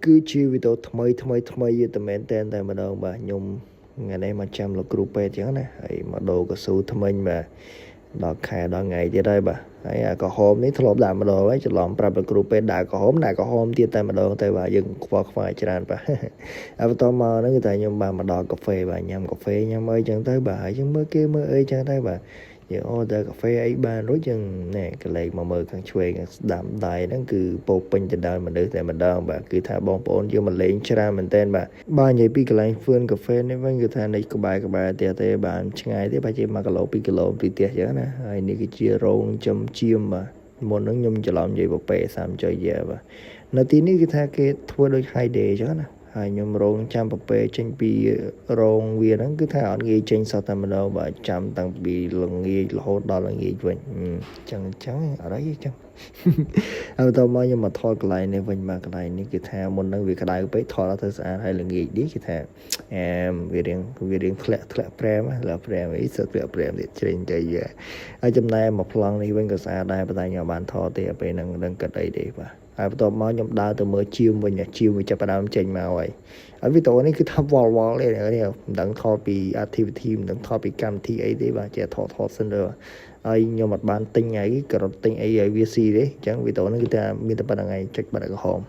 cứ chi video thay vậy tụi mình tên tại mà đâu mà nhung ngày nay mà chăm là group page chẳng nè ấy mà đồ có số thay mình mà đọc khai đọc ngày tới đây bà ấy có hôm ní thලộpដាក់mà đồ ấy cho lỏmប្រាប់ group page ដាក់ក៏ហមដាក់ក៏ហមទៀតតែម្ដងតែបាទយើងខ្វល់ខ្វាយច្រើនបាទហើយបន្តមកហ្នឹងគឺតែខ្ញុំបាទមកដល់កាហ្វេបាទញ៉ាំកាហ្វេញ៉ាំអីចឹងទៅបាទហើយយើងមើលគេមើលអីចឹងទៅបាទយើង order កាហ្វេអីបានរួចយើងណែកលេចមកមើលខាងឆ្វេងខាងស្ដាំដៃហ្នឹងគឺពោពេញទៅដោយមនុស្សតែម្ដងបាទគឺថាបងប្អូនយើងមកលេងច្រើនមែនតើបាទនិយាយពីកន្លែងហ្វឿនកាហ្វេនេះវិញគឺថានៅក្បែរផ្ទះទេបាទឆ្ងាយទេប្រហែលជា1គីឡូ2គីឡូពីផ្ទះចឹងណាហើយនេះគឺជារោងចំជៀមបាទមុនហ្នឹងខ្ញុំច្រឡំនិយាយប៉េ30ចុយយ៉ាបាទនៅទីនេះគឺថាគេធ្វើដូច high day ចឹងណាហើយខ្ញុំរងចាំប៉េចេញពីរោងវាហ្នឹងគឺថាអត់ងាយចេញសោះតែម្ដងបាទចាំតាំងពីល្ងាចរហូតដល់ល្ងាចវិញចឹងអត់អីចឹងហើយតមកខ្ញុំមកថតកន្លែងនេះវិញមកកន្លែងនេះគឺថាមុនហ្នឹងវាក្តៅពេកថតអត់ទៅស្អាតហើយល្ងាចនេះគឺថាវារៀងធ្លាក់ប្រែមអីសឹកធ្លាក់ប្រែមទៀតជ្រេញទៅយាហើយចំណែកមកប្លង់នេះវិញក៏ស្អាតដែរប៉ុន្តែខ្ញុំបានថតទេពេលហ្នឹងដឹងគិតអីទេបាទហើយបន្ទាប់មកខ្ញុំដើរទៅមើលជាមវិញជាមវាចាប់ផ្ដើមចេញមកហើយវីដេអូនេះគឺថាវល់ទេនេះមិនដឹងថតពី activity មិនដឹងថតពីកម្មវិធីអីទេបាទចេះថតសិនទៅហើយខ្ញុំអត់បានទិញអីក៏រត់ទិញអីឲ្យវាស៊ីទេអញ្ចឹងវីដេអូនេះគឺថាមានតែប៉ុណ្្នឹងឯងចុចបាត់ក្រហម